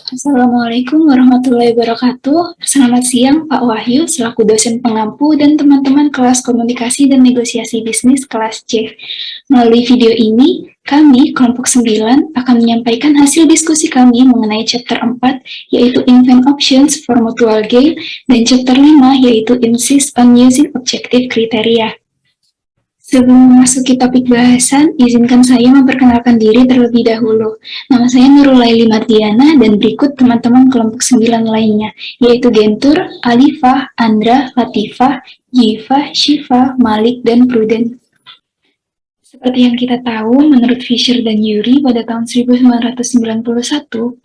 Assalamualaikum warahmatullahi wabarakatuh. Selamat siang Pak Wahyu, selaku dosen pengampu dan teman-teman kelas komunikasi dan negosiasi bisnis kelas C. Melalui video ini, kami, kelompok 9, akan menyampaikan hasil diskusi kami mengenai chapter 4, yaitu Invent Options for Mutual Gain, dan chapter 5, yaitu Insist on Using Objective Criteria. Sebelum memasuki topik bahasan, izinkan saya memperkenalkan diri terlebih dahulu. Nama saya Nurul Laili Mardiana dan berikut teman-teman kelompok 9 lainnya, yaitu Gentur, Alifah, Andra, Latifah, Yifa, Syifa, Malik, dan Pruden. Seperti yang kita tahu, menurut Fisher dan Urey pada tahun 1991,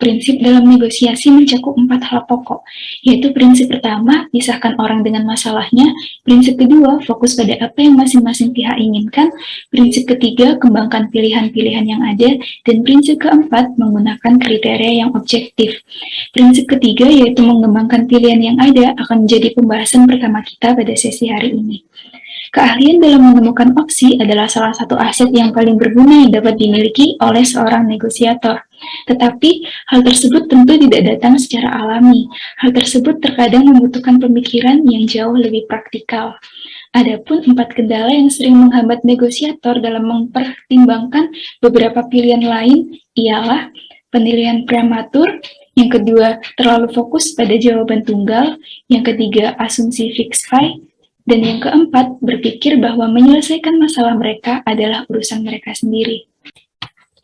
prinsip dalam negosiasi mencakup 4 hal pokok, yaitu prinsip pertama, pisahkan orang dengan masalahnya, prinsip kedua, fokus pada apa yang masing-masing pihak inginkan, prinsip ketiga, kembangkan pilihan-pilihan yang ada, dan prinsip keempat, menggunakan kriteria yang objektif. Prinsip ketiga, yaitu mengembangkan pilihan yang ada, akan menjadi pembahasan pertama kita pada sesi hari ini. Keahlian dalam menemukan opsi adalah salah satu aset yang paling berguna yang dapat dimiliki oleh seorang negosiator. Tetapi, hal tersebut tentu tidak datang secara alami. Hal tersebut terkadang membutuhkan pemikiran yang jauh lebih praktikal. Adapun 4 kendala yang sering menghambat negosiator dalam mempertimbangkan beberapa pilihan lain ialah penilaian prematur, yang kedua terlalu fokus pada jawaban tunggal, yang ketiga asumsi fixed pie, dan yang keempat, berpikir bahwa menyelesaikan masalah mereka adalah urusan mereka sendiri.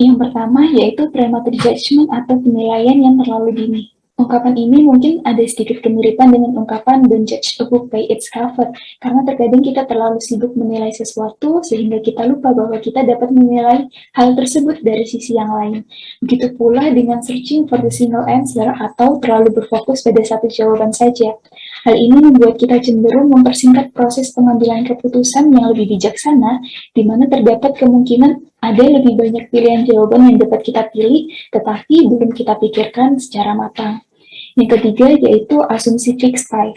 Yang pertama yaitu premature judgment atau penilaian yang terlalu dini. Ungkapan ini mungkin ada sedikit kemiripan dengan ungkapan don't judge a book by its cover, karena terkadang kita terlalu sibuk menilai sesuatu sehingga kita lupa bahwa kita dapat menilai hal tersebut dari sisi yang lain. Begitu pula dengan searching for the single answer atau terlalu berfokus pada satu jawaban saja. Hal ini membuat kita cenderung mempersingkat proses pengambilan keputusan yang lebih bijaksana, di mana terdapat kemungkinan ada lebih banyak pilihan jawaban yang dapat kita pilih, tetapi belum kita pikirkan secara matang. Yang ketiga yaitu asumsi fixed pie.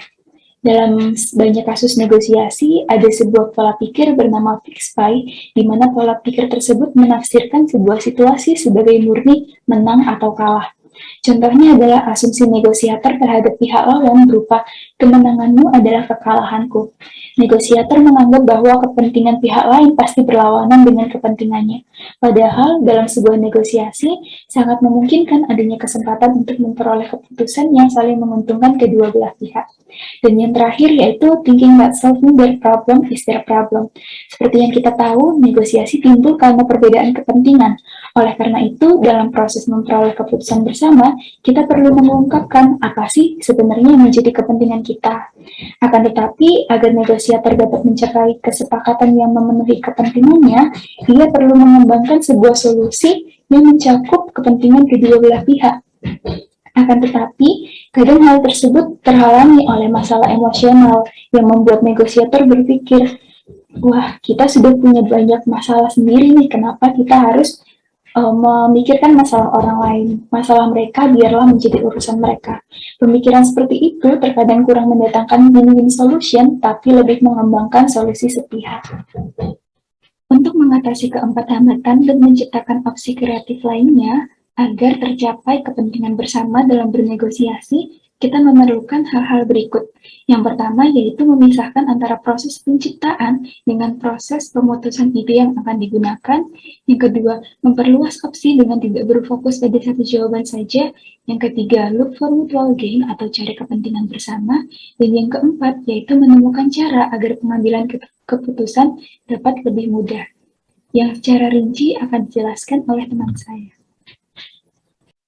Dalam banyak kasus negosiasi, ada sebuah pola pikir bernama fixed pie, di mana pola pikir tersebut menafsirkan sebuah situasi sebagai murni menang atau kalah. Contohnya adalah asumsi negosiator terhadap pihak lawan berupa kemenanganmu adalah kekalahanku. Negosiator menganggap bahwa kepentingan pihak lain pasti berlawanan dengan kepentingannya. Padahal dalam sebuah negosiasi sangat memungkinkan adanya kesempatan untuk memperoleh keputusan yang saling menguntungkan kedua belah pihak. Dan yang terakhir yaitu thinking that solving their problem is their problem. Seperti yang kita tahu, negosiasi timbul karena perbedaan kepentingan. Oleh karena itu, dalam proses memperoleh keputusan bersama, kita perlu mengungkapkan apa sih sebenarnya yang menjadi kepentingan kita. Akan tetapi, agar negosiator dapat mencapai kesepakatan yang memenuhi kepentingannya, ia perlu mengembangkan sebuah solusi yang mencakup kepentingan kedua belah pihak. Akan tetapi, kadang hal tersebut terhalangi oleh masalah emosional yang membuat negosiator berpikir, wah, kita sudah punya banyak masalah sendiri nih, kenapa kita harus memikirkan masalah orang lain. Masalah mereka biarlah menjadi urusan mereka. Pemikiran seperti itu terkadang kurang mendatangkan win-win solution, tapi lebih mengembangkan solusi sepihak. Untuk mengatasi keempat hambatan dan menciptakan opsi kreatif lainnya, agar tercapai kepentingan bersama dalam bernegosiasi, kita memerlukan hal-hal berikut. Yang pertama yaitu memisahkan antara proses penciptaan dengan proses pemutusan ide yang akan digunakan. Yang kedua, memperluas opsi dengan tidak berfokus pada satu jawaban saja. Yang ketiga, look for mutual gain atau cari kepentingan bersama. Dan yang keempat, yaitu menemukan cara agar pengambilan keputusan dapat lebih mudah. Yang secara rinci akan dijelaskan oleh teman saya.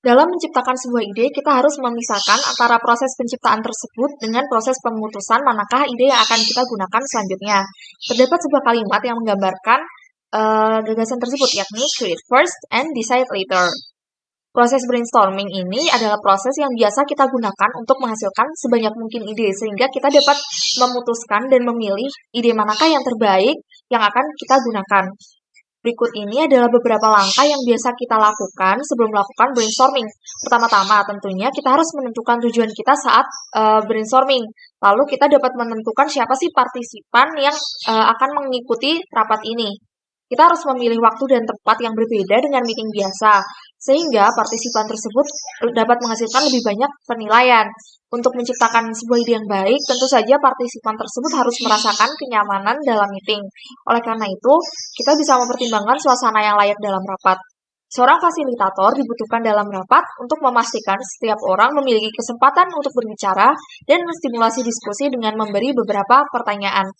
Dalam menciptakan sebuah ide, kita harus memisahkan antara proses penciptaan tersebut dengan proses pemutusan manakah ide yang akan kita gunakan selanjutnya. Terdapat sebuah kalimat yang menggambarkan gagasan tersebut, yakni create first and decide later. Proses brainstorming ini adalah proses yang biasa kita gunakan untuk menghasilkan sebanyak mungkin ide, sehingga kita dapat memutuskan dan memilih ide manakah yang terbaik yang akan kita gunakan. Berikut ini adalah beberapa langkah yang biasa kita lakukan sebelum melakukan brainstorming. Pertama-tama, tentunya kita harus menentukan tujuan kita saat brainstorming. Lalu kita dapat menentukan siapa sih partisipan yang akan mengikuti rapat ini. Kita harus memilih waktu dan tempat yang berbeda dengan meeting biasa. sehingga partisipan tersebut dapat menghasilkan lebih banyak penilaian. Untuk menciptakan sebuah ide yang baik, tentu saja partisipan tersebut harus merasakan kenyamanan dalam meeting. Oleh karena itu, kita bisa mempertimbangkan suasana yang layak dalam rapat. Seorang fasilitator dibutuhkan dalam rapat untuk memastikan setiap orang memiliki kesempatan untuk berbicara dan menstimulasi diskusi dengan memberi beberapa pertanyaan.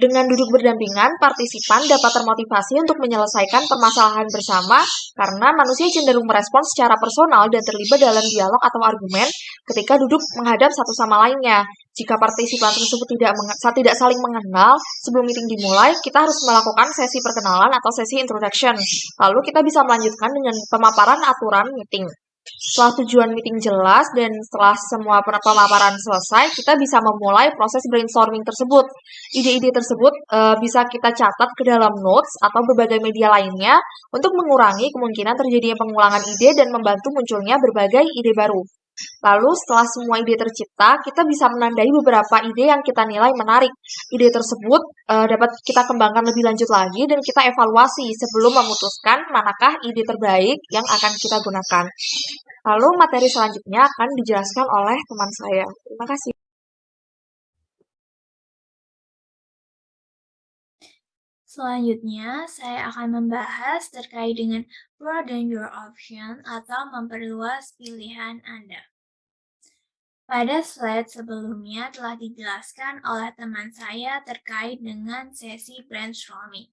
Dengan duduk berdampingan, partisipan dapat termotivasi untuk menyelesaikan permasalahan bersama karena manusia cenderung merespons secara personal dan terlibat dalam dialog atau argumen ketika duduk menghadap satu sama lainnya. Jika partisipan tersebut tidak saling mengenal, sebelum meeting dimulai, kita harus melakukan sesi perkenalan atau sesi introduction. Lalu kita bisa melanjutkan dengan pemaparan aturan meeting. Setelah tujuan meeting jelas dan setelah semua pemaparan selesai, kita bisa memulai proses brainstorming tersebut. Ide-ide tersebut bisa kita catat ke dalam notes atau berbagai media lainnya untuk mengurangi kemungkinan terjadinya pengulangan ide dan membantu munculnya berbagai ide baru. Lalu setelah semua ide tercipta, kita bisa menandai beberapa ide yang kita nilai menarik. Ide tersebut dapat kita kembangkan lebih lanjut lagi dan kita evaluasi sebelum memutuskan manakah ide terbaik yang akan kita gunakan. Lalu materi selanjutnya akan dijelaskan oleh teman saya. Terima kasih. Selanjutnya, saya akan membahas terkait dengan broaden your option atau memperluas pilihan Anda. Pada slide sebelumnya telah dijelaskan oleh teman saya terkait dengan sesi brainstorming.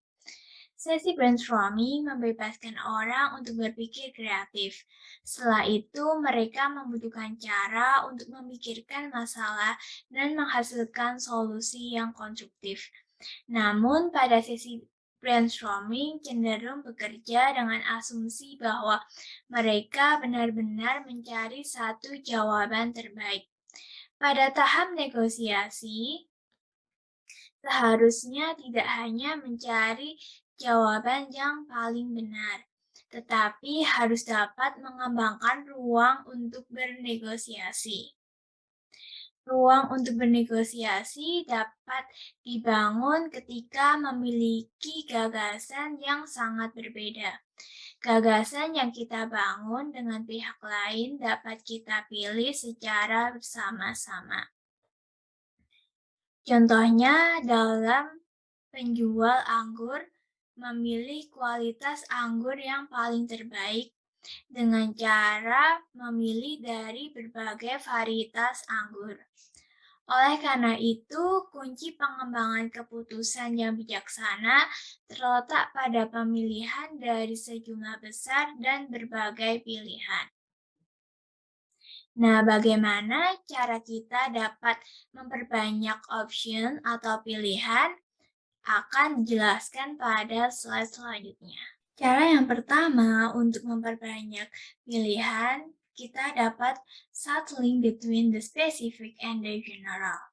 Sesi brainstorming membebaskan orang untuk berpikir kreatif. Setelah itu, mereka membutuhkan cara untuk memikirkan masalah dan menghasilkan solusi yang konstruktif. Namun, pada sesi brainstorming cenderung bekerja dengan asumsi bahwa mereka benar-benar mencari satu jawaban terbaik. Pada tahap negosiasi, seharusnya tidak hanya mencari jawaban yang paling benar, tetapi harus dapat mengembangkan ruang untuk bernegosiasi. Ruang untuk bernegosiasi dapat dibangun ketika memiliki gagasan yang sangat berbeda. Gagasan yang kita bangun dengan pihak lain dapat kita pilih secara bersama-sama. Contohnya dalam penjual anggur memilih kualitas anggur yang paling terbaik dengan cara memilih dari berbagai varietas anggur. Oleh karena itu, kunci pengembangan keputusan yang bijaksana terletak pada pemilihan dari sejumlah besar dan berbagai pilihan. Nah, bagaimana cara kita dapat memperbanyak option atau pilihan akan dijelaskan pada slide selanjutnya. Cara yang pertama untuk memperbanyak pilihan, kita dapat settling between the specific and the general.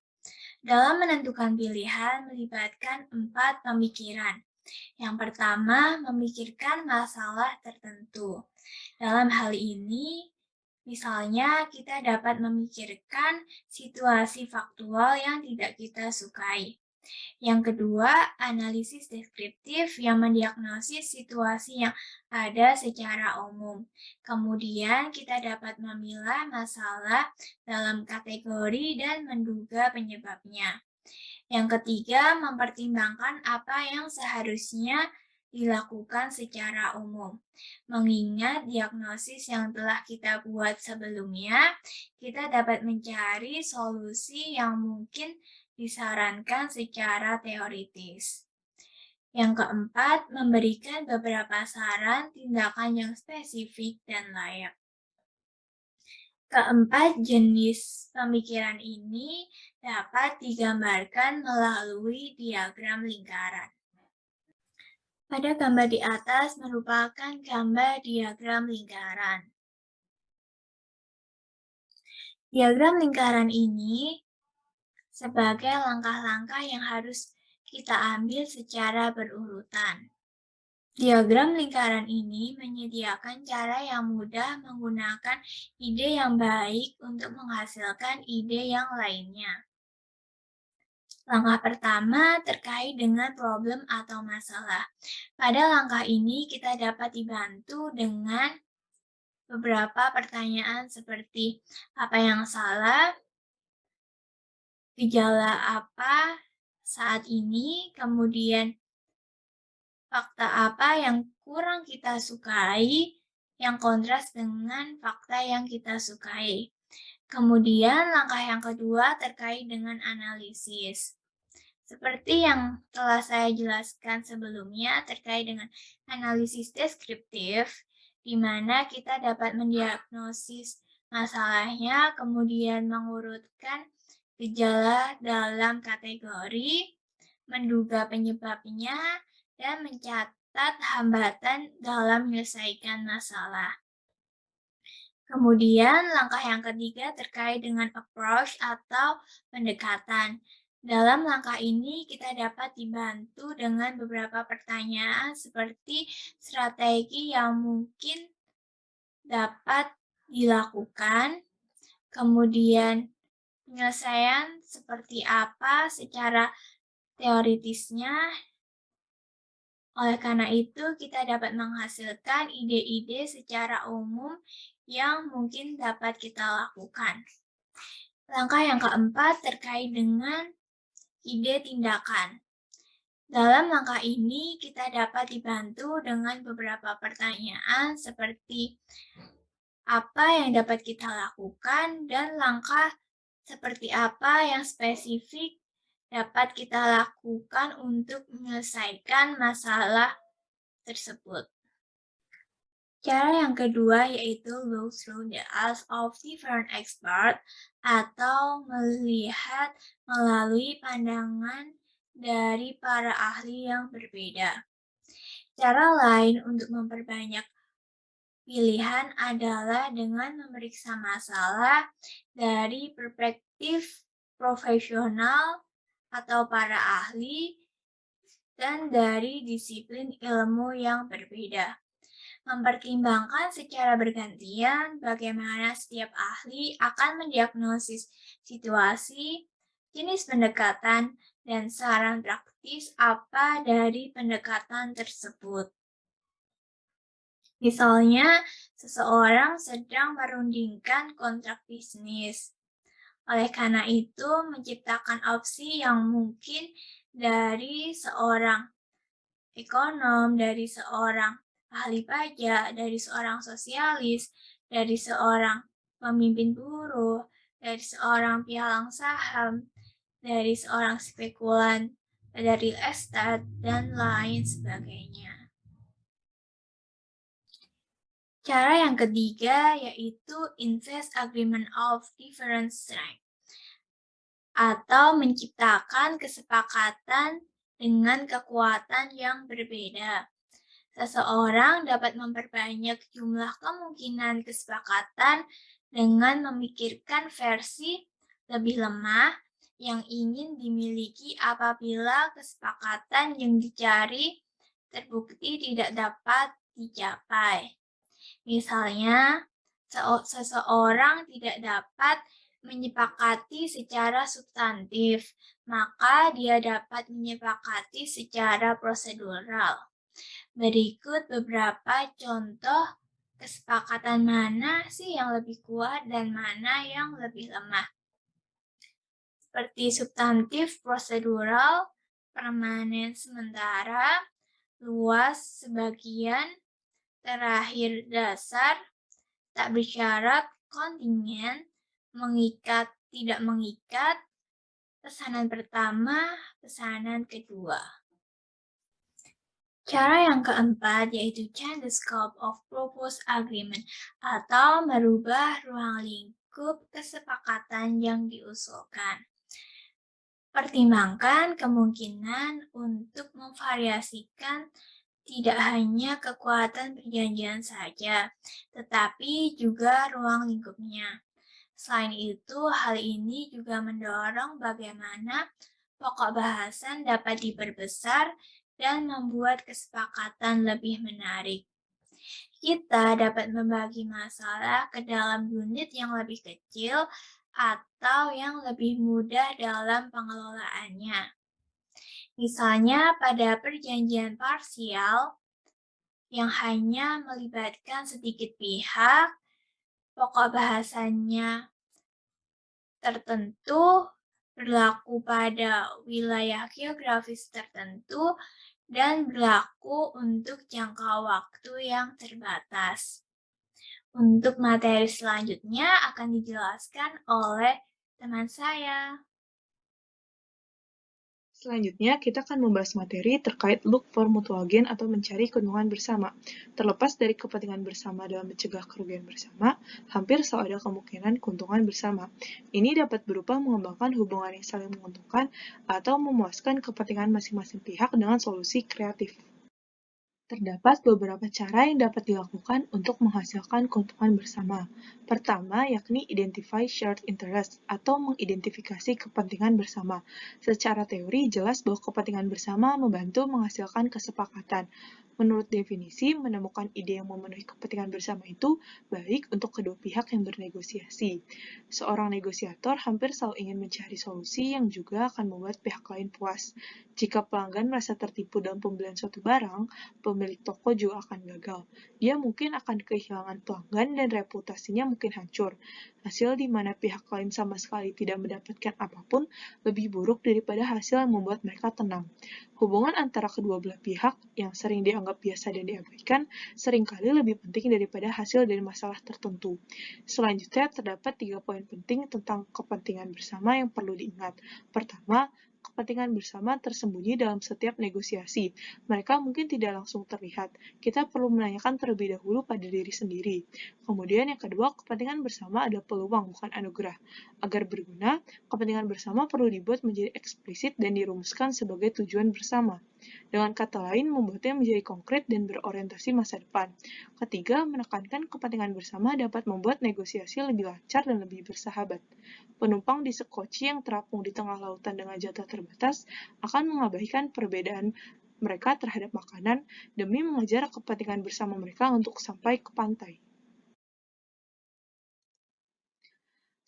Dalam menentukan pilihan melibatkan 4 pemikiran. Yang pertama, memikirkan masalah tertentu. Dalam hal ini, misalnya kita dapat memikirkan situasi faktual yang tidak kita sukai. Yang kedua, analisis deskriptif yang mendiagnosis situasi yang ada secara umum. Kemudian kita dapat memilah masalah dalam kategori dan menduga penyebabnya. Yang ketiga, mempertimbangkan apa yang seharusnya dilakukan secara umum. Mengingat diagnosis yang telah kita buat sebelumnya, kita dapat mencari solusi yang mungkin disarankan secara teoritis. Yang keempat, memberikan beberapa saran tindakan yang spesifik dan layak. Keempat jenis pemikiran ini dapat digambarkan melalui diagram lingkaran. Pada gambar di atas merupakan gambar diagram lingkaran. Diagram lingkaran ini sebagai langkah-langkah yang harus kita ambil secara berurutan. Diagram lingkaran ini menyediakan cara yang mudah menggunakan ide yang baik untuk menghasilkan ide yang lainnya. Langkah pertama terkait dengan problem atau masalah. Pada langkah ini kita dapat dibantu dengan beberapa pertanyaan seperti apa yang salah, gejala apa saat ini, kemudian fakta apa yang kurang kita sukai, yang kontras dengan fakta yang kita sukai. Kemudian langkah yang kedua terkait dengan analisis. Seperti yang telah saya jelaskan sebelumnya terkait dengan analisis deskriptif, di mana kita dapat mendiagnosis masalahnya, kemudian mengurutkan gejala dalam kategori, menduga penyebabnya, dan mencatat hambatan dalam menyelesaikan masalah. Kemudian, langkah yang ketiga terkait dengan approach atau pendekatan. Dalam langkah ini, kita dapat dibantu dengan beberapa pertanyaan seperti strategi yang mungkin dapat dilakukan, kemudian penyelesaian seperti apa secara teoritisnya. Oleh karena itu, kita dapat menghasilkan ide-ide secara umum yang mungkin dapat kita lakukan. Langkah yang keempat terkait dengan ide tindakan. Dalam langkah ini, kita dapat dibantu dengan beberapa pertanyaan seperti apa yang dapat kita lakukan dan langkah seperti apa yang spesifik dapat kita lakukan untuk menyelesaikan masalah tersebut. Cara yang kedua yaitu look through the eyes of different experts atau melihat melalui pandangan dari para ahli yang berbeda. Cara lain untuk memperbanyak pilihan adalah dengan memeriksa masalah dari perspektif profesional atau para ahli dan dari disiplin ilmu yang berbeda. Mempertimbangkan secara bergantian bagaimana setiap ahli akan mendiagnosis situasi, jenis pendekatan, dan saran praktis apa dari pendekatan tersebut. Misalnya, seseorang sedang merundingkan kontrak bisnis. Oleh karena itu, menciptakan opsi yang mungkin dari seorang ekonom, dari seorang ahli pajak, dari seorang sosialis, dari seorang pemimpin buruh, dari seorang pialang saham, dari seorang spekulan, dari real estate, dan lain sebagainya. Cara yang ketiga yaitu invest agreement of different strength atau menciptakan kesepakatan dengan kekuatan yang berbeda. Seseorang dapat memperbanyak jumlah kemungkinan kesepakatan dengan memikirkan versi lebih lemah yang ingin dimiliki apabila kesepakatan yang dicari terbukti tidak dapat dicapai. Misalnya, seseorang tidak dapat menyepakati secara substantif, maka dia dapat menyepakati secara prosedural. Berikut beberapa contoh kesepakatan mana sih yang lebih kuat dan mana yang lebih lemah. Seperti substantif prosedural, permanen sementara, luas sebagian, terakhir dasar, tak bersyarat, kontingen, mengikat, tidak mengikat, pesanan pertama, pesanan kedua. Cara yang keempat yaitu change the scope of proposed agreement atau merubah ruang lingkup kesepakatan yang diusulkan. Pertimbangkan kemungkinan untuk memvariasikan tidak hanya kekuatan perjanjian saja, tetapi juga ruang lingkupnya. Selain itu, hal ini juga mendorong bagaimana pokok bahasan dapat diperbesar dan membuat kesepakatan lebih menarik. Kita dapat membagi masalah ke dalam unit yang lebih kecil atau yang lebih mudah dalam pengelolaannya. Misalnya pada perjanjian parsial yang hanya melibatkan sedikit pihak, pokok bahasanya tertentu, berlaku pada wilayah geografis tertentu, dan berlaku untuk jangka waktu yang terbatas. Untuk materi selanjutnya akan dijelaskan oleh teman saya. Selanjutnya, kita akan membahas materi terkait look for mutual gain atau mencari keuntungan bersama. Terlepas dari kepentingan bersama dalam mencegah kerugian bersama, hampir selalu ada kemungkinan keuntungan bersama. Ini dapat berupa mengembangkan hubungan yang saling menguntungkan atau memuaskan kepentingan masing-masing pihak dengan solusi kreatif. Terdapat beberapa cara yang dapat dilakukan untuk menghasilkan keuntungan bersama. Pertama, yakni identify shared interest atau mengidentifikasi kepentingan bersama. Secara teori, jelas bahwa kepentingan bersama membantu menghasilkan kesepakatan. Menurut definisi, menemukan ide yang memenuhi kepentingan bersama itu baik untuk kedua pihak yang bernegosiasi. Seorang negosiator hampir selalu ingin mencari solusi yang juga akan membuat pihak lain puas. Jika pelanggan merasa tertipu dalam pembelian suatu barang, pemilik toko juga akan gagal. Dia mungkin akan kehilangan pelanggan dan reputasinya mungkin hancur. Hasil di mana pihak lain sama sekali tidak mendapatkan apapun lebih buruk daripada hasil yang membuat mereka tenang. Hubungan antara kedua belah pihak yang sering dianggap biasa dan diabaikan seringkali lebih penting daripada hasil dari masalah tertentu. Selanjutnya, terdapat 3 poin penting tentang kepentingan bersama yang perlu diingat. Pertama, kepentingan bersama tersembunyi dalam setiap negosiasi. Mereka mungkin tidak langsung terlihat. Kita perlu menanyakan terlebih dahulu pada diri sendiri. Kemudian yang kedua, kepentingan bersama adalah peluang, bukan anugerah. Agar berguna, kepentingan bersama perlu dibuat menjadi eksplisit dan dirumuskan sebagai tujuan bersama. Dengan kata lain, membuatnya menjadi konkret dan berorientasi masa depan. Ketiga, menekankan kepentingan bersama dapat membuat negosiasi lebih lancar dan lebih bersahabat. Penumpang di sekoci yang terapung di tengah lautan dengan jatah terbatas akan mengabaikan perbedaan mereka terhadap makanan demi mengejar kepentingan bersama mereka untuk sampai ke pantai.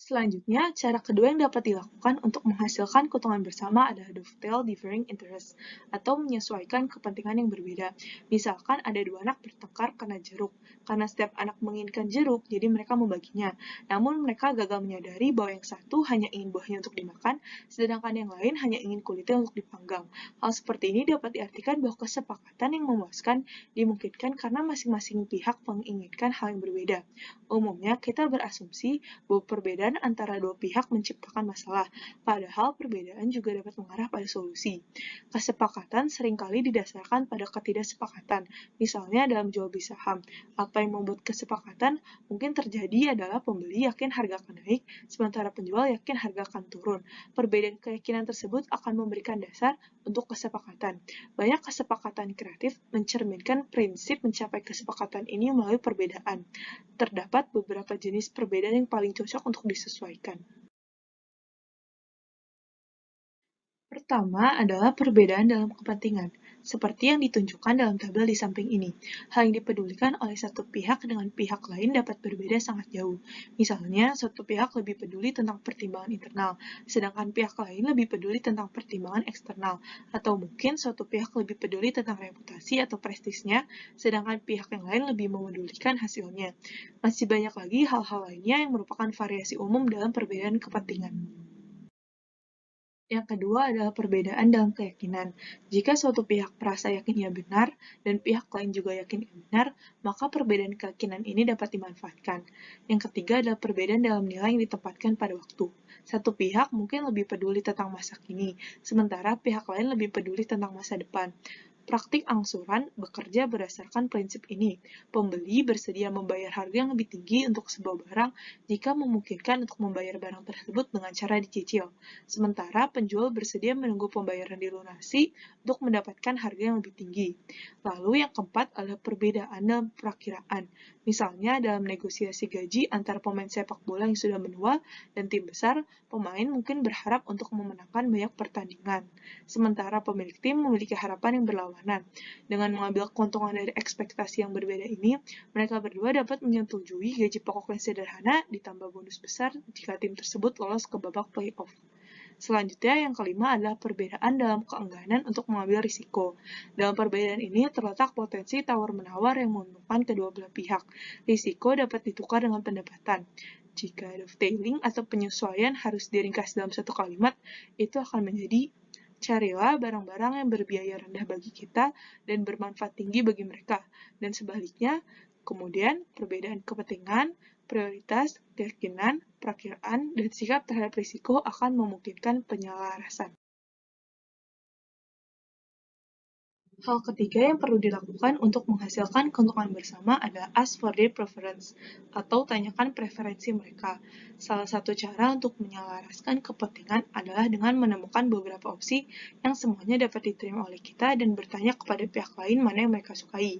Selanjutnya, cara kedua yang dapat dilakukan untuk menghasilkan keuntungan bersama adalah dovetail differing interest, atau menyesuaikan kepentingan yang berbeda. Misalkan ada dua anak bertengkar karena jeruk. Karena setiap anak menginginkan jeruk, jadi mereka membaginya. Namun mereka gagal menyadari bahwa yang satu hanya ingin buahnya untuk dimakan, sedangkan yang lain hanya ingin kulitnya untuk dipanggang. Hal seperti ini dapat diartikan bahwa kesepakatan yang memuaskan dimungkinkan karena masing-masing pihak menginginkan hal yang berbeda. Umumnya, kita berasumsi bahwa perbedaan antara dua pihak menciptakan masalah, padahal perbedaan juga dapat mengarah pada solusi. Kesepakatan seringkali didasarkan pada ketidaksepakatan, misalnya dalam jual beli saham. Apa yang membuat kesepakatan mungkin terjadi adalah pembeli yakin harga akan naik, sementara penjual yakin harga akan turun. Perbedaan keyakinan tersebut akan memberikan dasar untuk kesepakatan. Banyak kesepakatan kreatif mencerminkan prinsip mencapai kesepakatan ini melalui perbedaan. Terdapat beberapa jenis perbedaan yang paling cocok untuk disesuaikan. Pertama adalah perbedaan dalam kepentingan, seperti yang ditunjukkan dalam tabel di samping ini. Hal yang dipedulikan oleh satu pihak dengan pihak lain dapat berbeda sangat jauh. Misalnya, satu pihak lebih peduli tentang pertimbangan internal, sedangkan pihak lain lebih peduli tentang pertimbangan eksternal. Atau mungkin suatu pihak lebih peduli tentang reputasi atau prestisnya, sedangkan pihak yang lain lebih memedulikan hasilnya. Masih banyak lagi hal-hal lainnya yang merupakan variasi umum dalam perbedaan kepentingan. Yang kedua adalah perbedaan dalam keyakinan. Jika suatu pihak merasa yakin ia benar, dan pihak lain juga yakin ia benar, maka perbedaan keyakinan ini dapat dimanfaatkan. Yang ketiga adalah perbedaan dalam nilai yang ditempatkan pada waktu. Satu pihak mungkin lebih peduli tentang masa kini, sementara pihak lain lebih peduli tentang masa depan. Praktik angsuran bekerja berdasarkan prinsip ini. Pembeli bersedia membayar harga yang lebih tinggi untuk sebuah barang jika memungkinkan untuk membayar barang tersebut dengan cara dicicil. Sementara penjual bersedia menunggu pembayaran dilunasi untuk mendapatkan harga yang lebih tinggi. Lalu yang keempat adalah perbedaan dalam perakiraan. Misalnya dalam negosiasi gaji antara pemain sepak bola yang sudah menua dan tim besar, pemain mungkin berharap untuk memenangkan banyak pertandingan, sementara pemilik tim memiliki harapan yang berlawanan. Dengan mengambil keuntungan dari ekspektasi yang berbeda ini, mereka berdua dapat menyetujui gaji pokok yang sederhana ditambah bonus besar jika tim tersebut lolos ke babak playoff. Selanjutnya, yang kelima adalah perbedaan dalam keengganan untuk mengambil risiko. Dalam perbedaan ini terletak potensi tawar-menawar yang menguntungkan kedua belah pihak. Risiko dapat ditukar dengan pendapatan. Jika dovetailing atau penyesuaian harus diringkas dalam satu kalimat, itu akan menjadi carilah barang-barang yang berbiaya rendah bagi kita dan bermanfaat tinggi bagi mereka. Dan sebaliknya, kemudian perbedaan kepentingan, prioritas, keyakinan, perakiraan, dan sikap terhadap risiko akan memungkinkan penyelarasan. Hal ketiga yang perlu dilakukan untuk menghasilkan keuntungan bersama adalah ask for their preference, atau tanyakan preferensi mereka. Salah satu cara untuk menyelaraskan kepentingan adalah dengan menemukan beberapa opsi yang semuanya dapat diterima oleh kita dan bertanya kepada pihak lain mana yang mereka sukai.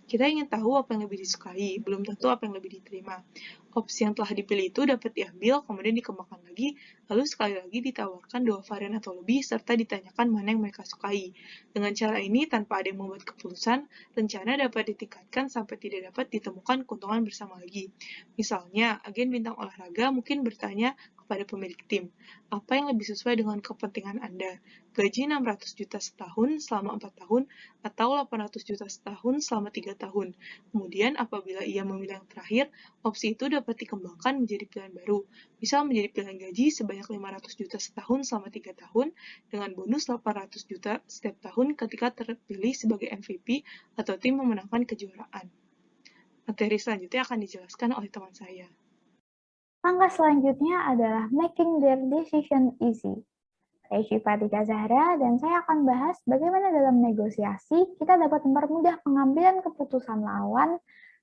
Kita ingin tahu apa yang lebih disukai, belum tentu apa yang lebih diterima. Opsi yang telah dipilih itu dapat diambil, kemudian dikembangkan lagi, lalu sekali lagi ditawarkan 2 varian atau lebih, serta ditanyakan mana yang mereka sukai. Dengan cara ini, tanpa ada yang membuat keputusan, rencana dapat ditingkatkan sampai tidak dapat ditemukan keuntungan bersama lagi. Misalnya, agen bintang olahraga mungkin bertanya kepada pemilik tim, apa yang lebih sesuai dengan kepentingan Anda? Gaji 600 juta setahun selama 4 tahun atau 800 juta setahun selama 3 tahun. Kemudian, apabila ia memilih yang terakhir, opsi itu dapat dikembangkan menjadi pilihan baru. Misal menjadi pilihan gaji sebanyak 500 juta setahun selama 3 tahun dengan bonus 800 juta setiap tahun ketika terpilih sebagai MVP atau tim memenangkan kejuaraan. Materi selanjutnya akan dijelaskan oleh teman saya. Langkah selanjutnya adalah making their decision easy. Saya Syifa Tika Zahra, dan saya akan bahas bagaimana dalam negosiasi kita dapat mempermudah pengambilan keputusan lawan,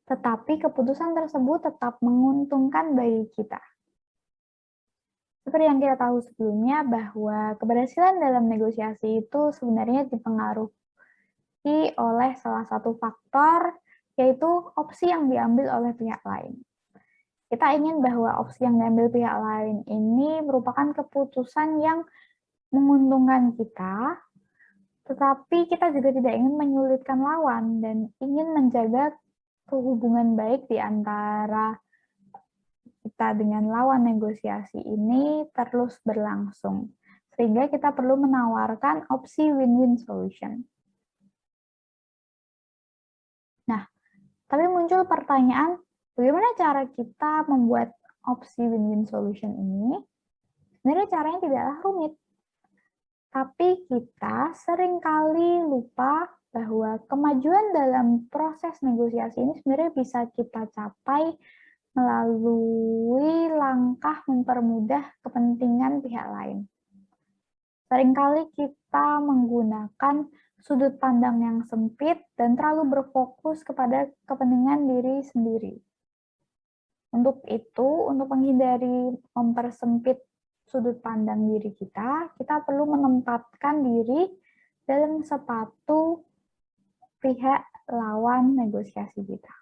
tetapi keputusan tersebut tetap menguntungkan bagi kita. Seperti yang kita tahu sebelumnya, bahwa keberhasilan dalam negosiasi itu sebenarnya dipengaruhi oleh salah satu faktor, yaitu opsi yang diambil oleh pihak lain. Kita ingin bahwa opsi yang diambil pihak lain ini merupakan keputusan yang menguntungkan kita, tetapi kita juga tidak ingin menyulitkan lawan dan ingin menjaga hubungan baik di antara kita dengan lawan negosiasi ini terus berlangsung. Sehingga kita perlu menawarkan opsi win-win solution. Nah, tapi muncul pertanyaan, bagaimana cara kita membuat opsi win-win solution ini? Sebenarnya caranya tidaklah rumit. Tapi kita seringkali lupa bahwa kemajuan dalam proses negosiasi ini sebenarnya bisa kita capai melalui langkah mempermudah kepentingan pihak lain. Seringkali kita menggunakan sudut pandang yang sempit dan terlalu berfokus kepada kepentingan diri sendiri. Untuk itu, untuk menghindari mempersempit sudut pandang diri kita perlu menempatkan diri dalam sepatu pihak lawan negosiasi kita.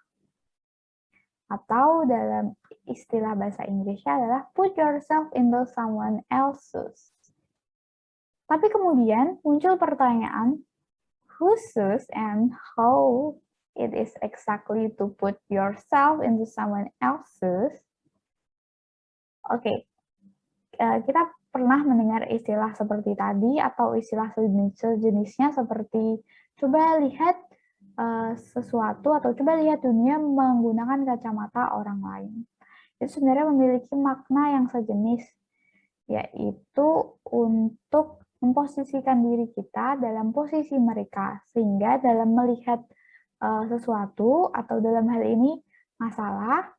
Atau dalam istilah bahasa Inggrisnya adalah put yourself into someone else's. Tapi kemudian muncul pertanyaan, whose shoes and how it is exactly to put yourself into someone else's? Oke. Kita pernah mendengar istilah seperti tadi atau istilah sejenisnya seperti coba lihat sesuatu atau coba lihat dunia menggunakan kacamata orang lain. Itu sebenarnya memiliki makna yang sejenis, yaitu untuk memposisikan diri kita dalam posisi mereka, sehingga dalam melihat sesuatu atau dalam hal ini masalah,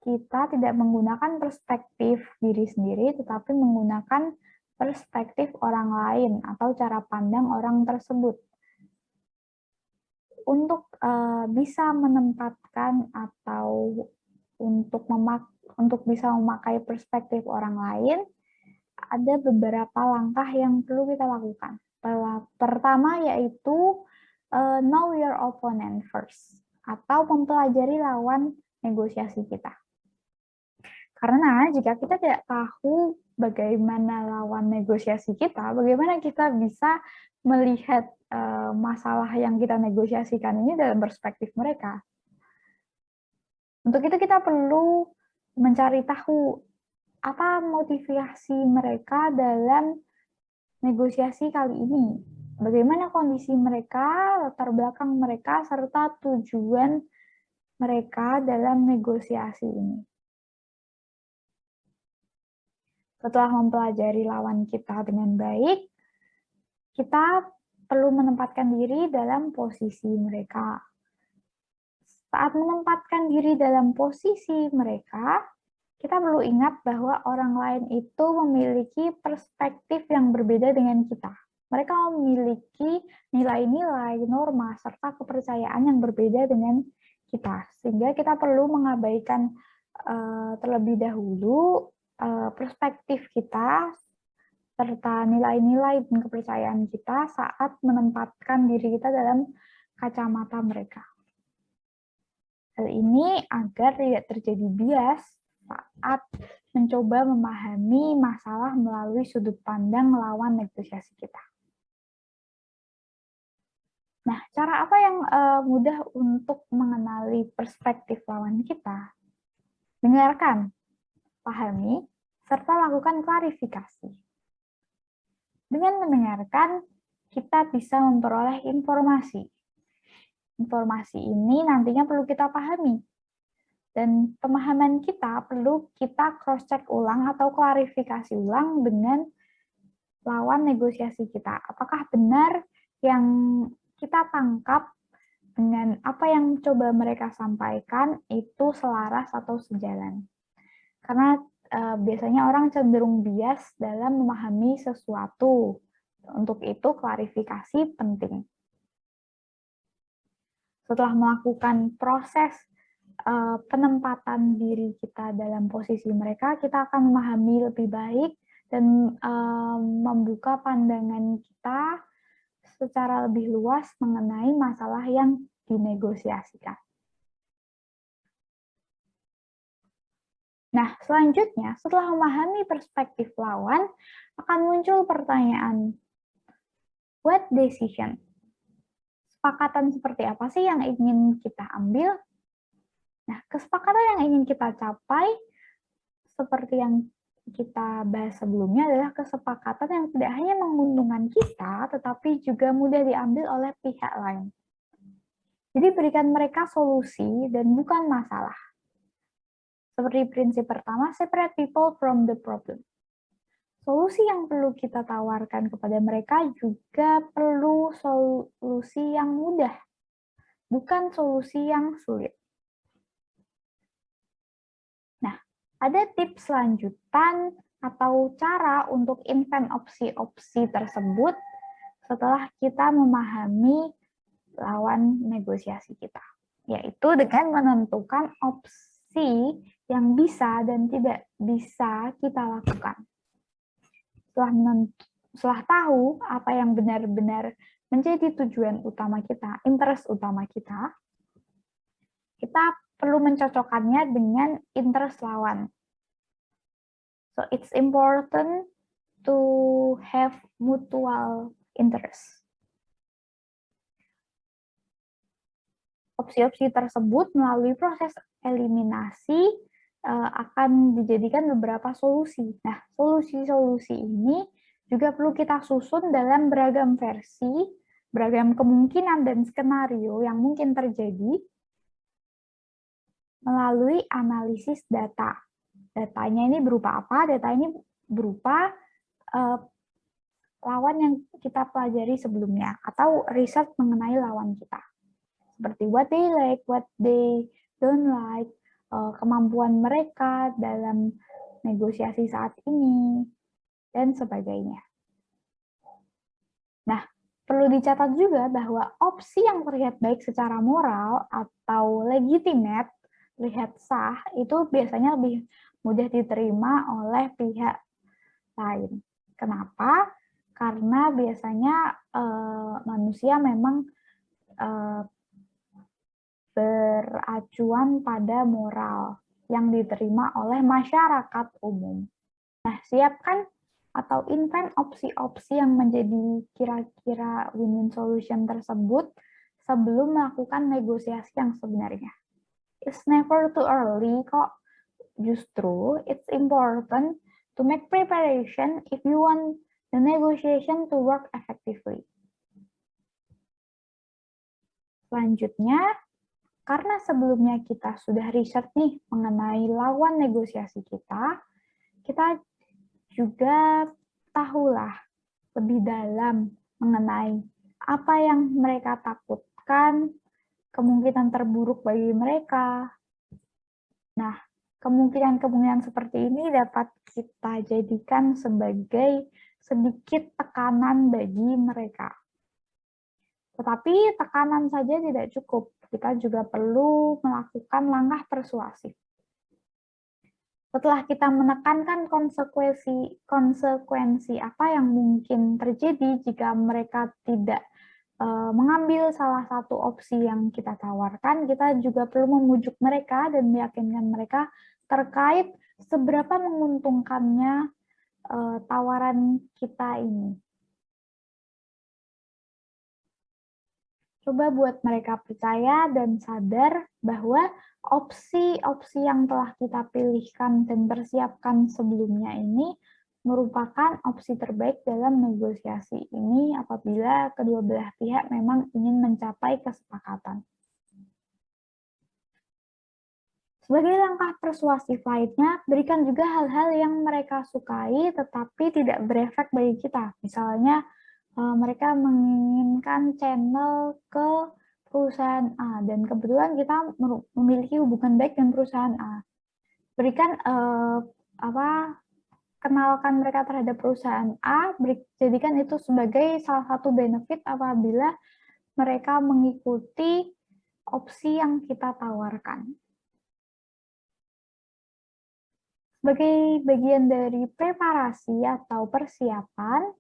kita tidak menggunakan perspektif diri sendiri, tetapi menggunakan perspektif orang lain atau cara pandang orang tersebut. Untuk bisa menempatkan atau untuk bisa memakai perspektif orang lain, ada beberapa langkah yang perlu kita lakukan. Pertama yaitu know your opponent first, atau mempelajari lawan negosiasi kita. Karena jika kita tidak tahu bagaimana lawan negosiasi kita, bagaimana kita bisa melihat masalah yang kita negosiasikan ini dalam perspektif mereka. Untuk itu kita perlu mencari tahu apa motivasi mereka dalam negosiasi kali ini. Bagaimana kondisi mereka, latar belakang mereka, serta tujuan mereka dalam negosiasi ini. Setelah mempelajari lawan kita dengan baik, kita perlu menempatkan diri dalam posisi mereka. Saat menempatkan diri dalam posisi mereka, kita perlu ingat bahwa orang lain itu memiliki perspektif yang berbeda dengan kita. Mereka memiliki nilai-nilai, norma, serta kepercayaan yang berbeda dengan kita. Sehingga kita perlu mengabaikan terlebih dahulu perspektif kita, serta nilai-nilai dan kepercayaan kita saat menempatkan diri kita dalam kacamata mereka. Hal ini agar tidak terjadi bias saat mencoba memahami masalah melalui sudut pandang lawan negosiasi kita. Nah, cara apa yang mudah untuk mengenali perspektif lawan kita? Dengarkan, pahami, serta lakukan klarifikasi. Dengan mendengarkan, kita bisa memperoleh informasi. Informasi ini nantinya perlu kita pahami. Dan pemahaman kita perlu kita cross-check ulang atau klarifikasi ulang dengan lawan negosiasi kita. Apakah benar yang kita tangkap dengan apa yang coba mereka sampaikan itu selaras atau sejalan? Karena biasanya orang cenderung bias dalam memahami sesuatu. Untuk itu klarifikasi penting. Setelah melakukan proses penempatan diri kita dalam posisi mereka, kita akan memahami lebih baik dan membuka pandangan kita secara lebih luas mengenai masalah yang dinegosiasikan. Nah, selanjutnya, setelah memahami perspektif lawan, akan muncul pertanyaan, what decision? Kesepakatan seperti apa sih yang ingin kita ambil? Nah, kesepakatan yang ingin kita capai, seperti yang kita bahas sebelumnya, adalah kesepakatan yang tidak hanya menguntungkan kita, tetapi juga mudah diambil oleh pihak lain. Jadi berikan mereka solusi dan bukan masalah. Seperti prinsip pertama, separate people from the problem. Solusi yang perlu kita tawarkan kepada mereka juga perlu solusi yang mudah, bukan solusi yang sulit. Nah, ada tips lanjutan atau cara untuk invent opsi-opsi tersebut setelah kita memahami lawan negosiasi kita, yaitu dengan menentukan opsi yang bisa dan tidak bisa kita lakukan. Setelah tahu apa yang benar-benar menjadi tujuan utama kita, interest utama kita perlu mencocokkannya dengan interest lawan. So it's important to have mutual interest. Opsi-opsi tersebut melalui proses eliminasi akan dijadikan beberapa solusi. Nah, solusi-solusi ini juga perlu kita susun dalam beragam versi, beragam kemungkinan dan skenario yang mungkin terjadi melalui analisis data. Datanya ini berupa apa? Data ini berupa lawan yang kita pelajari sebelumnya, atau riset mengenai lawan kita. Seperti what they like, what they don't like, kemampuan mereka dalam negosiasi saat ini, dan sebagainya. Nah, perlu dicatat juga bahwa opsi yang terlihat baik secara moral atau legitimate, terlihat sah, itu biasanya lebih mudah diterima oleh pihak lain. Kenapa? Karena biasanya manusia memang beracuan pada moral yang diterima oleh masyarakat umum. Nah, siapkan atau invent opsi-opsi yang menjadi kira-kira win-win solution tersebut sebelum melakukan negosiasi yang sebenarnya. It's never too early kok. Justru, it's important to make preparation if you want the negotiation to work effectively. Selanjutnya, karena sebelumnya kita sudah riset nih mengenai lawan negosiasi kita juga tahulah lebih dalam mengenai apa yang mereka takutkan, kemungkinan terburuk bagi mereka. Nah, kemungkinan-kemungkinan seperti ini dapat kita jadikan sebagai sedikit tekanan bagi mereka. Tetapi tekanan saja tidak cukup, kita juga perlu melakukan langkah persuasif. Setelah kita menekankan konsekuensi apa yang mungkin terjadi jika mereka tidak mengambil salah satu opsi yang kita tawarkan, kita juga perlu memujuk mereka dan meyakinkan mereka terkait seberapa menguntungkannya tawaran kita ini. Coba buat mereka percaya dan sadar bahwa opsi-opsi yang telah kita pilihkan dan persiapkan sebelumnya ini merupakan opsi terbaik dalam negosiasi ini apabila kedua belah pihak memang ingin mencapai kesepakatan. Sebagai langkah persuasif lainnya, berikan juga hal-hal yang mereka sukai tetapi tidak berefek bagi kita. Misalnya, mereka menginginkan channel ke perusahaan A, dan kebetulan kita memiliki hubungan baik dengan perusahaan A. Berikan kenalkan mereka terhadap perusahaan A, jadikan itu sebagai salah satu benefit apabila mereka mengikuti opsi yang kita tawarkan. Sebagai bagian dari preparasi atau persiapan,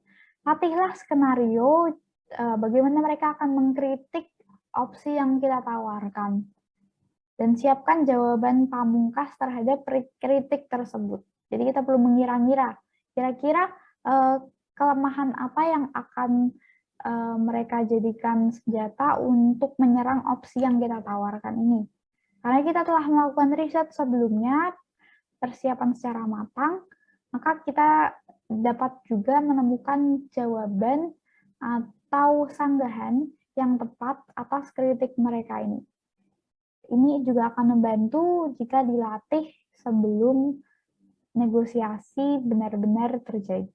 latihlah skenario bagaimana mereka akan mengkritik opsi yang kita tawarkan. Dan siapkan jawaban pamungkas terhadap kritik tersebut. Jadi kita perlu mengira-ngira, kira-kira kelemahan apa yang akan mereka jadikan senjata untuk menyerang opsi yang kita tawarkan ini. Karena kita telah melakukan riset sebelumnya, persiapan secara matang, maka kita dapat juga menemukan jawaban atau sanggahan yang tepat atas kritik mereka ini. Ini juga akan membantu jika dilatih sebelum negosiasi benar-benar terjadi.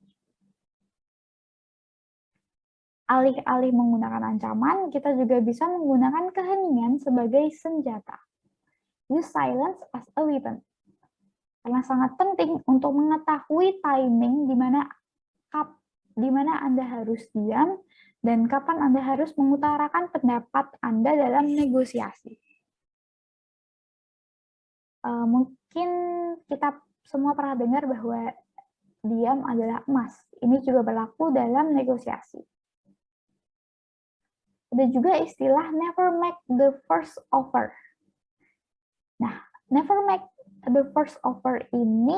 Alih-alih menggunakan ancaman, kita juga bisa menggunakan keheningan sebagai senjata. Use silence as a weapon. Karena sangat penting untuk mengetahui timing di mana Anda harus diam dan kapan Anda harus mengutarakan pendapat Anda dalam negosiasi. Mungkin kita semua pernah dengar bahwa diam adalah emas. Ini juga berlaku dalam negosiasi. Ada juga istilah never make the first offer. Nah, never make the first offer ini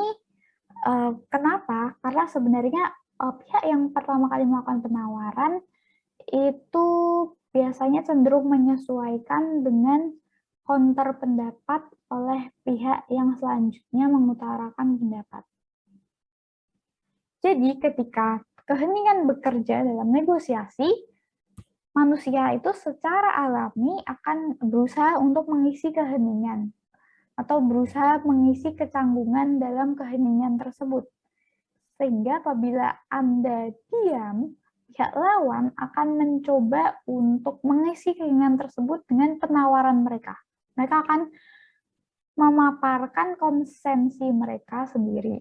kenapa? Karena sebenarnya pihak yang pertama kali melakukan penawaran itu biasanya cenderung menyesuaikan dengan counter pendapat oleh pihak yang selanjutnya mengutarakan pendapat. Jadi ketika keheningan bekerja dalam negosiasi, manusia itu secara alami akan berusaha untuk mengisi keheningan atau berusaha mengisi kecanggungan dalam keheningan tersebut. Sehingga apabila Anda diam, pihak lawan akan mencoba untuk mengisi keheningan tersebut dengan penawaran mereka. Mereka akan memaparkan konsensi mereka sendiri.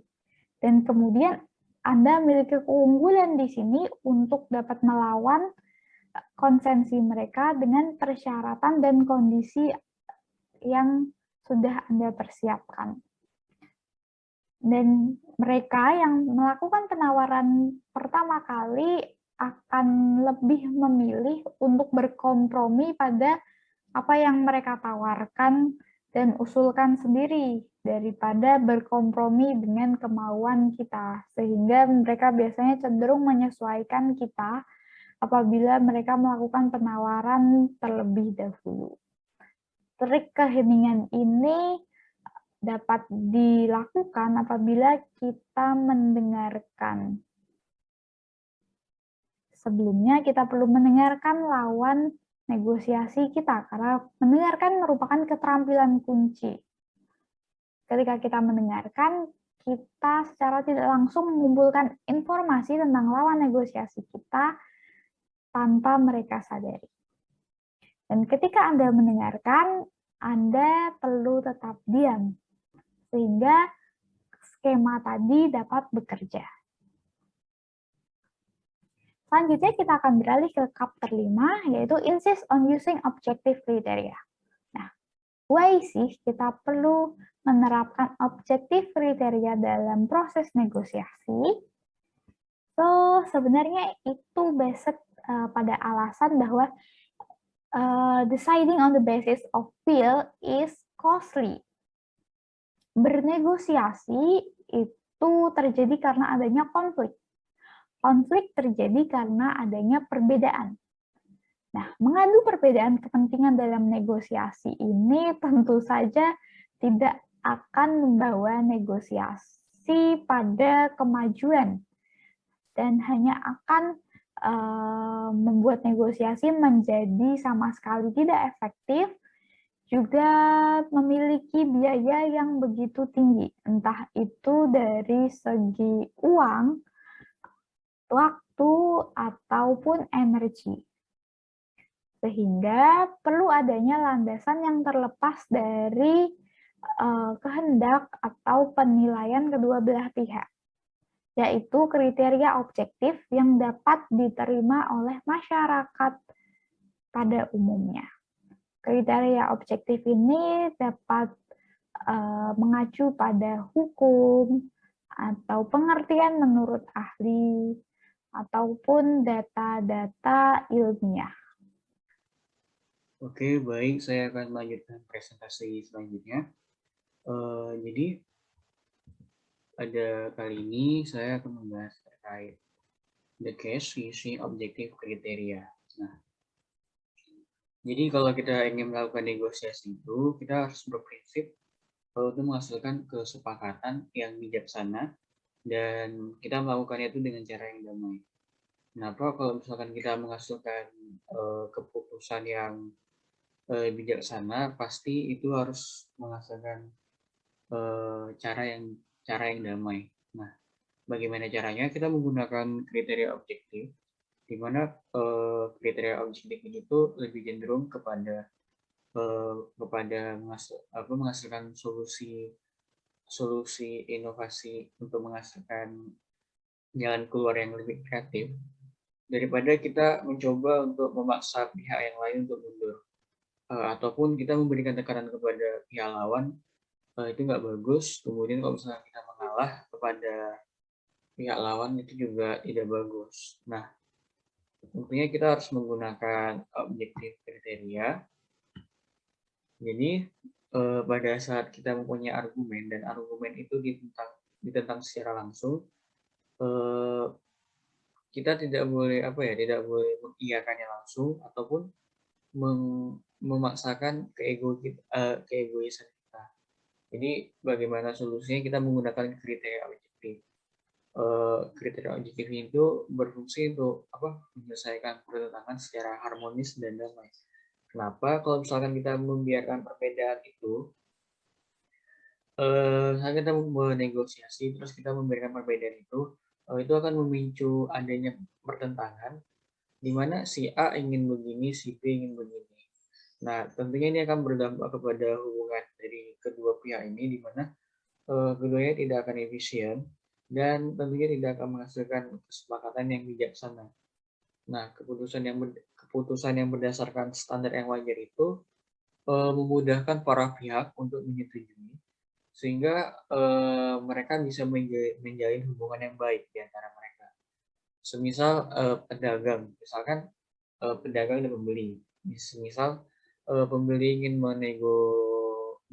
Dan kemudian Anda memiliki keunggulan di sini untuk dapat melawan konsensi mereka dengan persyaratan dan kondisi yang sudah Anda persiapkan. Dan mereka yang melakukan penawaran pertama kali akan lebih memilih untuk berkompromi pada apa yang mereka tawarkan dan usulkan sendiri daripada berkompromi dengan kemauan kita, sehingga mereka biasanya cenderung menyesuaikan kita apabila mereka melakukan penawaran terlebih dahulu. Trik keheningan ini dapat dilakukan apabila kita mendengarkan. Sebelumnya kita perlu mendengarkan lawan negosiasi kita, karena mendengarkan merupakan keterampilan kunci. Ketika kita mendengarkan, kita secara tidak langsung mengumpulkan informasi tentang lawan negosiasi kita tanpa mereka sadari. Dan ketika Anda mendengarkan, Anda perlu tetap diam, sehingga skema tadi dapat bekerja. Selanjutnya kita akan beralih ke chapter 5, yaitu insist on using objective criteria. Nah, why sih kita perlu menerapkan objective criteria dalam proses negosiasi? So, sebenarnya itu based pada alasan bahwa deciding on the basis of will is costly. Bernegosiasi itu terjadi karena adanya konflik. Konflik terjadi karena adanya perbedaan. Nah, mengadu perbedaan kepentingan dalam negosiasi ini tentu saja tidak akan membawa negosiasi pada kemajuan dan hanya akan membuat negosiasi menjadi sama sekali tidak efektif, juga memiliki biaya yang begitu tinggi, entah itu dari segi uang, waktu, ataupun energi. Sehingga perlu adanya landasan yang terlepas dari kehendak atau penilaian kedua belah pihak, yaitu kriteria objektif yang dapat diterima oleh masyarakat pada umumnya. Kriteria objektif ini dapat mengacu pada hukum atau pengertian menurut ahli, ataupun data-data ilmiah. Oke, baik. Saya akan melanjutkan presentasi selanjutnya. Jadi, pada kali ini saya akan membahas terkait the case using objective criteria. Nah, jadi kalau kita ingin melakukan negosiasi itu, kita harus berprinsip untuk menghasilkan kesepakatan yang bijaksana dan kita melakukannya itu dengan cara yang damai. Kenapa? Kalau misalkan kita menghasilkan keputusan yang bijaksana, pasti itu harus menghasilkan cara yang damai. Nah, bagaimana caranya? Kita menggunakan kriteria objektif, di mana kriteria objektif ini tuh lebih cenderung kepada menghasilkan solusi inovasi untuk menghasilkan jalan keluar yang lebih kreatif daripada kita mencoba untuk memaksa pihak yang lain untuk mundur ataupun kita memberikan tekanan kepada pihak lawan. Itu nggak bagus. Kemudian kalau misalnya kita mengalah kepada pihak lawan itu juga tidak bagus. Nah, tentunya kita harus menggunakan objektif kriteria. Jadi pada saat kita mempunyai argumen dan argumen itu ditentang secara langsung, kita tidak boleh mengiyakannya langsung ataupun memaksakan keegoisan kita. Jadi bagaimana solusinya? Kita menggunakan kriteria objektif. Kriteria objektif itu berfungsi untuk menyelesaikan pertentangan secara harmonis dan damai. Kenapa? Kalau misalkan kita membiarkan perbedaan itu, saat kita bernegosiasi terus kita membiarkan perbedaan itu akan memicu adanya pertentangan, di mana si A ingin begini, si B ingin begini. Nah, tentunya ini akan berdampak kepada hubungan dari kedua pihak ini, di mana keduanya tidak akan efisien dan tentunya tidak akan menghasilkan kesepakatan yang bijaksana. Nah, keputusan yang berdasarkan standar yang wajar itu memudahkan para pihak untuk menyetujui, sehingga mereka bisa menjalin hubungan yang baik di antara mereka. Semisal pedagang, misalkan pedagang dan pembeli. Misal pembeli ingin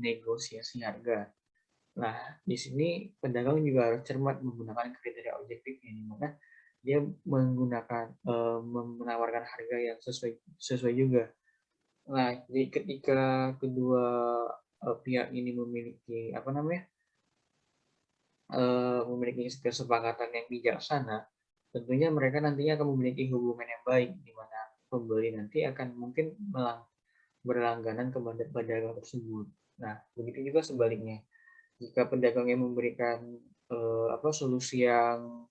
negosiasi harga. Nah, di sini pedagang juga harus cermat menggunakan kriteria objektifnya, di mana dia menawarkan harga yang sesuai juga. Nah, jadi ketika kedua pihak ini memiliki memiliki kesepakatan yang bijaksana, tentunya mereka nantinya akan memiliki hubungan yang baik, di mana pembeli nanti akan mungkin berlangganan kepada pedagang tersebut. Nah, begitu juga sebaliknya. Jika pedagang yang memberikan solusi yang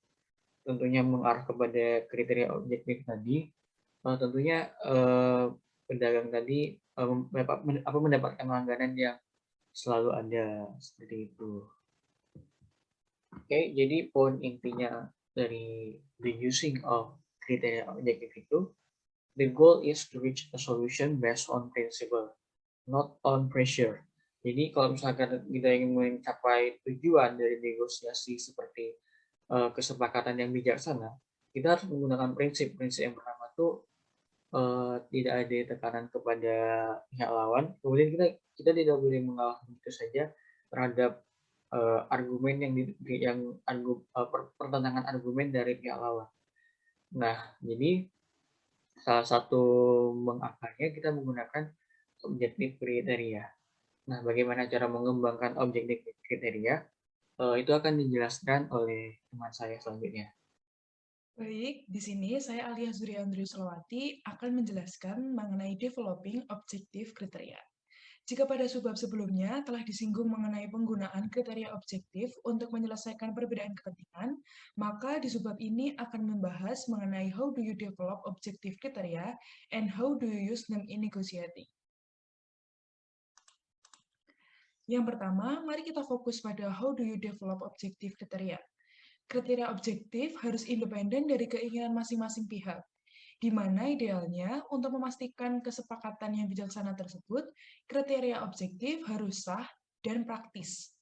tentunya mengarah kepada kriteria objektif tadi, tentunya pedagang tadi mendapatkan langganan yang selalu ada, seperti itu. Oke, jadi poin intinya dari the using of kriteria objektif itu, the goal is to reach a solution based on principle, not on pressure. Jadi kalau misalkan kita ingin mencapai tujuan dari negosiasi seperti kesepakatan yang bijaksana, kita harus menggunakan prinsip. Prinsip yang pertama itu tidak ada tekanan kepada pihak lawan. Kemudian kita tidak boleh mengalah begitu saja terhadap argumen pertentangan argumen dari pihak lawan. Nah, jadi salah satu mengakarnya kita menggunakan objektif kriteria. Nah, bagaimana cara mengembangkan objektif kriteria? Itu akan dijelaskan oleh teman saya selanjutnya. Baik, di sini saya Alia Zuriandri Solawati akan menjelaskan mengenai developing objektif kriteria. Jika pada subbab sebelumnya telah disinggung mengenai penggunaan kriteria objektif untuk menyelesaikan perbedaan kepentingan, maka di subbab ini akan membahas mengenai how do you develop objective criteria and how do you use them in negotiating. Yang pertama, mari kita fokus pada how do you develop objective criteria. Kriteria objektif harus independen dari keinginan masing-masing pihak, di mana idealnya untuk memastikan kesepakatan yang bijaksana tersebut, kriteria objektif harus sah dan praktis.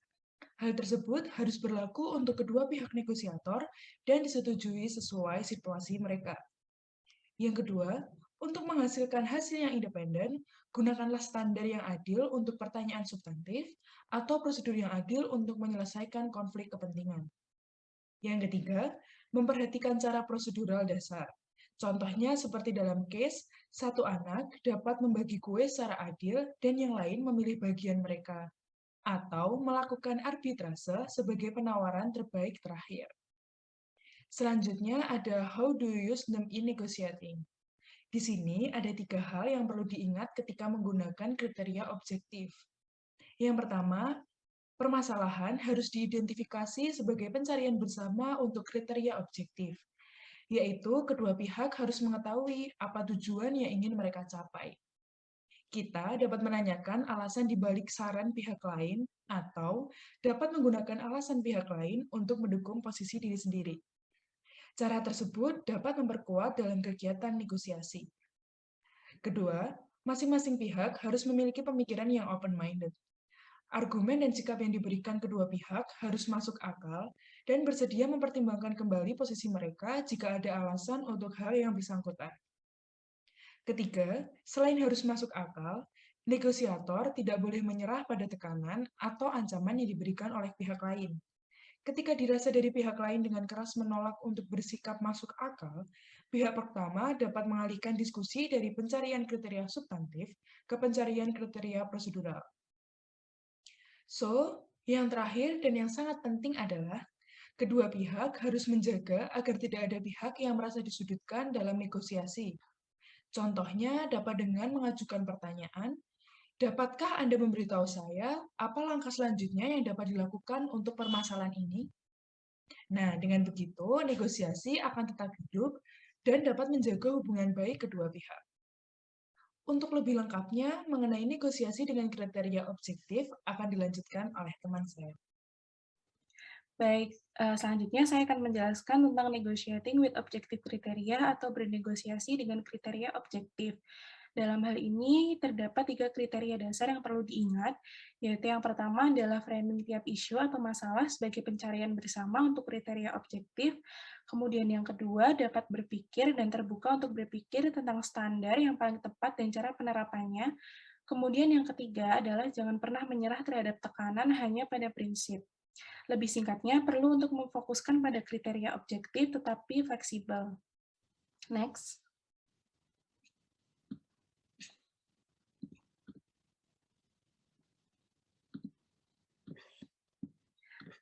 Hal tersebut harus berlaku untuk kedua pihak negosiator dan disetujui sesuai situasi mereka. Yang kedua, untuk menghasilkan hasil yang independen, gunakanlah standar yang adil untuk pertanyaan substantif atau prosedur yang adil untuk menyelesaikan konflik kepentingan. Yang ketiga, memperhatikan cara prosedural dasar. Contohnya seperti dalam case, satu anak dapat membagi kue secara adil dan yang lain memilih bagian mereka. Atau melakukan arbitrase sebagai penawaran terbaik terakhir. Selanjutnya ada how do you use them in negotiating. Di sini ada 3 hal yang perlu diingat ketika menggunakan kriteria objektif. Yang pertama, permasalahan harus diidentifikasi sebagai pencarian bersama untuk kriteria objektif, yaitu kedua pihak harus mengetahui apa tujuan yang ingin mereka capai. Kita dapat menanyakan alasan di balik saran pihak lain, atau dapat menggunakan alasan pihak lain untuk mendukung posisi diri sendiri. Cara tersebut dapat memperkuat dalam kegiatan negosiasi. Kedua, masing-masing pihak harus memiliki pemikiran yang open-minded. Argumen dan sikap yang diberikan kedua pihak harus masuk akal dan bersedia mempertimbangkan kembali posisi mereka jika ada alasan untuk hal yang bersangkutan. Ketiga, selain harus masuk akal, negosiator tidak boleh menyerah pada tekanan atau ancaman yang diberikan oleh pihak lain. Ketika dirasa dari pihak lain dengan keras menolak untuk bersikap masuk akal, pihak pertama dapat mengalihkan diskusi dari pencarian kriteria substantif ke pencarian kriteria prosedural. So, yang terakhir dan yang sangat penting adalah kedua pihak harus menjaga agar tidak ada pihak yang merasa disudutkan dalam negosiasi. Contohnya dapat dengan mengajukan pertanyaan, dapatkah Anda memberitahu saya apa langkah selanjutnya yang dapat dilakukan untuk permasalahan ini? Nah, dengan begitu, negosiasi akan tetap hidup dan dapat menjaga hubungan baik kedua pihak. Untuk lebih lengkapnya mengenai negosiasi dengan kriteria objektif akan dilanjutkan oleh teman saya. Baik, selanjutnya saya akan menjelaskan tentang negotiating with objective criteria atau bernegosiasi dengan kriteria objektif. Dalam hal ini, terdapat 3 kriteria dasar yang perlu diingat, yaitu yang pertama adalah framing tiap isu atau masalah sebagai pencarian bersama untuk kriteria objektif, kemudian yang kedua dapat berpikir dan terbuka untuk berpikir tentang standar yang paling tepat dan cara penerapannya, Kemudian yang ketiga adalah jangan pernah menyerah terhadap tekanan hanya pada prinsip. Lebih singkatnya, perlu untuk memfokuskan pada kriteria objektif tetapi fleksibel. Next.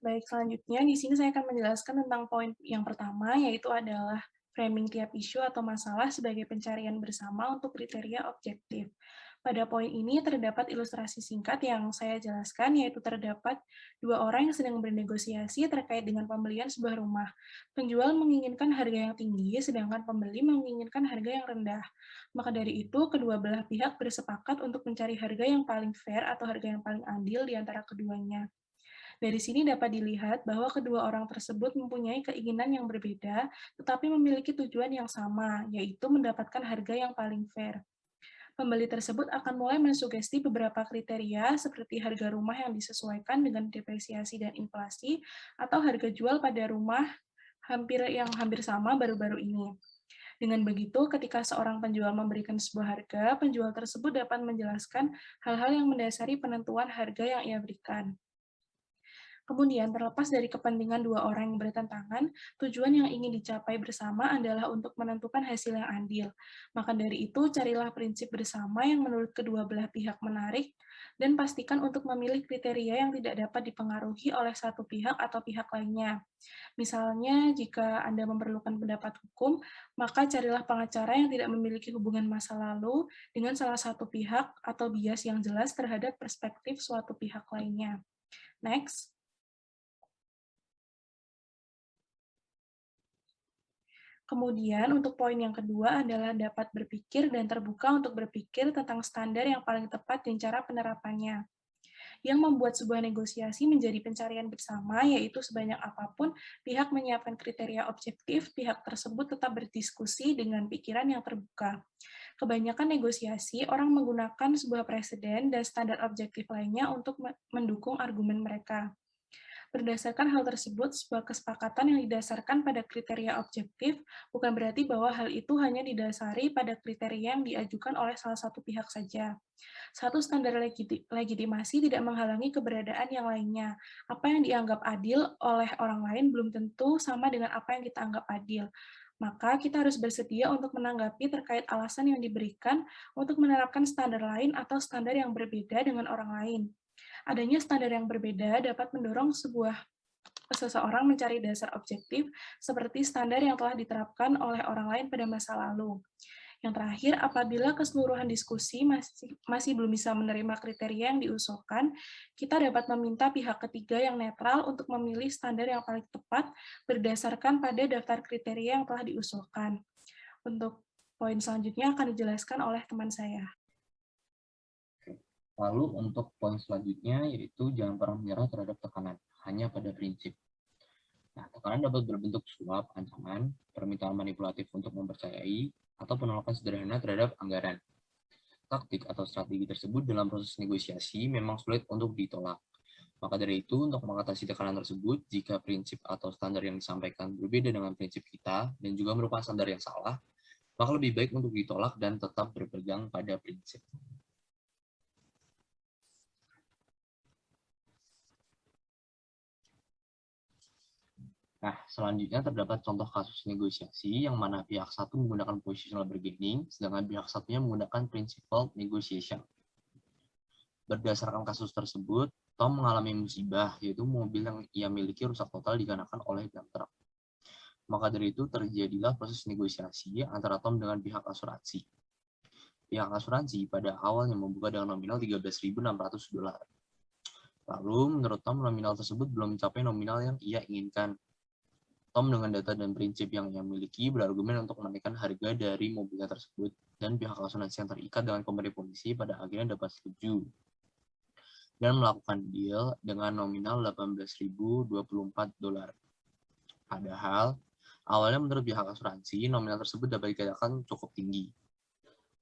Baik, selanjutnya di sini saya akan menjelaskan tentang poin yang pertama, yaitu adalah framing tiap isu atau masalah sebagai pencarian bersama untuk kriteria objektif. Pada poin ini terdapat ilustrasi singkat yang saya jelaskan, yaitu terdapat dua orang yang sedang bernegosiasi terkait dengan pembelian sebuah rumah. Penjual menginginkan harga yang tinggi, sedangkan pembeli menginginkan harga yang rendah. Maka dari itu, kedua belah pihak bersepakat untuk mencari harga yang paling fair atau harga yang paling adil di antara keduanya. Dari sini dapat dilihat bahwa kedua orang tersebut mempunyai keinginan yang berbeda, tetapi memiliki tujuan yang sama, yaitu mendapatkan harga yang paling fair. Pembeli tersebut akan mulai mensugesti beberapa kriteria seperti harga rumah yang disesuaikan dengan depresiasi dan inflasi, atau harga jual pada rumah yang hampir sama baru-baru ini. Dengan begitu, ketika seorang penjual memberikan sebuah harga, penjual tersebut dapat menjelaskan hal-hal yang mendasari penentuan harga yang ia berikan. Kemudian, terlepas dari kepentingan dua orang yang bertentangan, tujuan yang ingin dicapai bersama adalah untuk menentukan hasil yang adil. Maka dari itu, carilah prinsip bersama yang menurut kedua belah pihak menarik, dan pastikan untuk memilih kriteria yang tidak dapat dipengaruhi oleh satu pihak atau pihak lainnya. Misalnya, jika Anda memerlukan pendapat hukum, maka carilah pengacara yang tidak memiliki hubungan masa lalu dengan salah satu pihak atau bias yang jelas terhadap perspektif suatu pihak lainnya. Next. Kemudian, untuk poin yang kedua adalah dapat berpikir dan terbuka untuk berpikir tentang standar yang paling tepat dan cara penerapannya. Yang membuat sebuah negosiasi menjadi pencarian bersama, yaitu sebanyak apapun pihak menyiapkan kriteria objektif, pihak tersebut tetap berdiskusi dengan pikiran yang terbuka. Kebanyakan negosiasi, orang menggunakan sebuah preseden dan standar objektif lainnya untuk mendukung argumen mereka. Berdasarkan hal tersebut, sebuah kesepakatan yang didasarkan pada kriteria objektif bukan berarti bahwa hal itu hanya didasari pada kriteria yang diajukan oleh salah satu pihak saja. Satu standar legitimasi tidak menghalangi keberadaan yang lainnya. Apa yang dianggap adil oleh orang lain belum tentu sama dengan apa yang kita anggap adil. Maka kita harus bersedia untuk menanggapi terkait alasan yang diberikan untuk menerapkan standar lain atau standar yang berbeda dengan orang lain. Adanya standar yang berbeda dapat mendorong seseorang mencari dasar objektif seperti standar yang telah diterapkan oleh orang lain pada masa lalu. Yang terakhir, apabila keseluruhan diskusi masih belum bisa menerima kriteria yang diusulkan, kita dapat meminta pihak ketiga yang netral untuk memilih standar yang paling tepat berdasarkan pada daftar kriteria yang telah diusulkan. Untuk poin selanjutnya akan dijelaskan oleh teman saya. Lalu untuk poin selanjutnya yaitu jangan pernah menyerah terhadap tekanan, hanya pada prinsip. Nah, tekanan dapat berbentuk suap, ancaman, permintaan manipulatif untuk mempercayai, atau penolakan sederhana terhadap anggaran. Taktik atau strategi tersebut dalam proses negosiasi memang sulit untuk ditolak. Maka dari itu, untuk mengatasi tekanan tersebut, jika prinsip atau standar yang disampaikan berbeda dengan prinsip kita dan juga merupakan standar yang salah, maka lebih baik untuk ditolak dan tetap berpegang pada prinsip. Nah, selanjutnya terdapat contoh kasus negosiasi yang mana pihak satu menggunakan positional bargaining, sedangkan pihak satunya menggunakan principled negotiation. Berdasarkan kasus tersebut, Tom mengalami musibah, yaitu mobil yang ia miliki rusak total dikarenakan oleh dump truck. Maka dari itu terjadilah proses negosiasi antara Tom dengan pihak asuransi. Pihak asuransi pada awalnya membuka dengan nominal $13.600. Lalu, menurut Tom, nominal tersebut belum mencapai nominal yang ia inginkan. Tom dengan data dan prinsip yang ia miliki berargumen untuk menaikkan harga dari mobilnya tersebut, dan pihak asuransi yang terikat dengan pemberi polisi pada akhirnya dapat setuju dan melakukan deal dengan nominal $18.024. Padahal, awalnya menurut pihak asuransi, nominal tersebut dapat dikatakan cukup tinggi.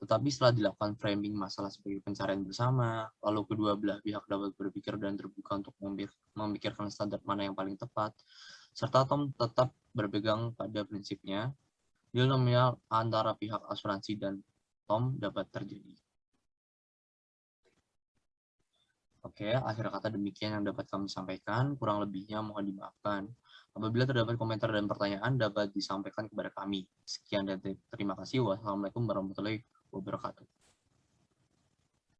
Tetapi setelah dilakukan framing masalah sebagai pencarian bersama, lalu kedua belah pihak dapat berpikir dan terbuka untuk memikirkan standar mana yang paling tepat, serta Tom tetap berpegang pada prinsipnya, deal nominal antara pihak asuransi dan Tom dapat terjadi. Oke, akhir kata demikian yang dapat kami sampaikan, kurang lebihnya mohon dimaafkan. Apabila terdapat komentar dan pertanyaan dapat disampaikan kepada kami. Sekian dan terima kasih. Wassalamualaikum warahmatullahi wabarakatuh.